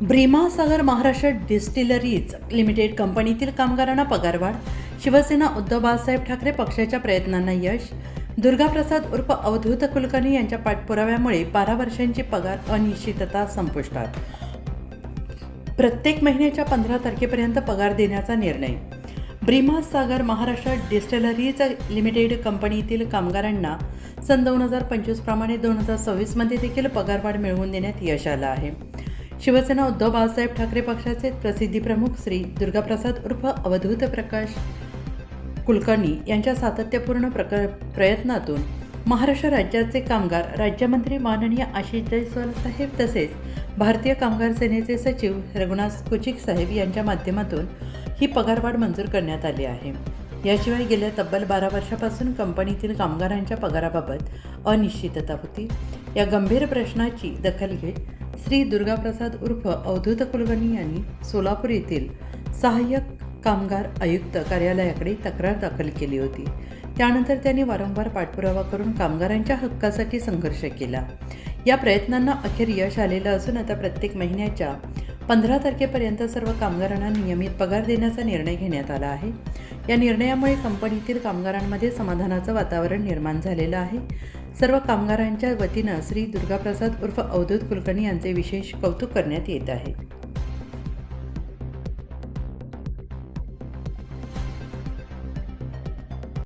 भीमासागर Maharashtra distilleries limited कंपनीतील कामगारांना पगारवाढ, शिवसेना उद्धव बाळासाहेब ठाकरे पक्षाच्या प्रयत्नांना यश, दुर्गाप्रसाद उर्फ अवधूत कुलकर्णी यांच्या पाठपुराव्यामुळे 12 वर्षांची पगार अनिश्चितता संपुष्टात. प्रत्येक महिन्याच्या 15 तारखेपर्यंत पगार देण्याचा निर्णय. भीमासागर महाराष्ट्र डिस्टिलरीज लिमिटेड कंपनीतील कामगारांना सन 2025 प्रमाणे 2026 देखील पगारवाढ मिळवून देण्यात यश आलं आहे. शिवसेना उद्धव बाळासाहेब ठाकरे पक्षाचे प्रसिद्धी प्रमुख श्री दुर्गाप्रसाद उर्फ अवधूत प्रकाश कुलकर्णी यांच्या सातत्यपूर्ण प्रयत्नातून महाराष्ट्र राज्याचे कामगार राज्यमंत्री माननीय आशिष जयस्वाल साहेब तसेच भारतीय कामगार सेनेचे सचिव रघुनाथ कुचिक साहेब यांच्या माध्यमातून ही पगारवाढ मंजूर करण्यात आली आहे. याशिवाय गेल्या तब्बल 12 वर्षापासून कंपनीतील कामगारांच्या पगाराबाबत अनिश्चितता होती. या गंभीर प्रश्नाची दखल घेत श्री दुर्गाप्रसाद उर्फ अवधूत कुलकर्णी यांनी सोलापूर येथील सहाय्यक कामगार आयुक्त कार्यालयाकडे तक्रार दाखल केली होती. त्यानंतर त्यांनी वारंवार पाठपुरावा करून कामगारांच्या हक्कासाठी संघर्ष केला. या प्रयत्नांना अखेर यश आलेलं असून आता प्रत्येक महिन्याच्या 15 तारखेपर्यंत सर्व कामगारांना नियमित पगार देण्याचा निर्णय घेण्यात आला आहे. या निर्णयामुळे कंपनीतील कामगारांमध्ये समाधानाचं वातावरण निर्माण झालेलं आहे. सर्व कामगारांच्या वतीनं श्री दुर्गाप्रसाद उर्फ अवधूत कुलकर्णी यांचे विशेष कौतुक करण्यात येत आहे.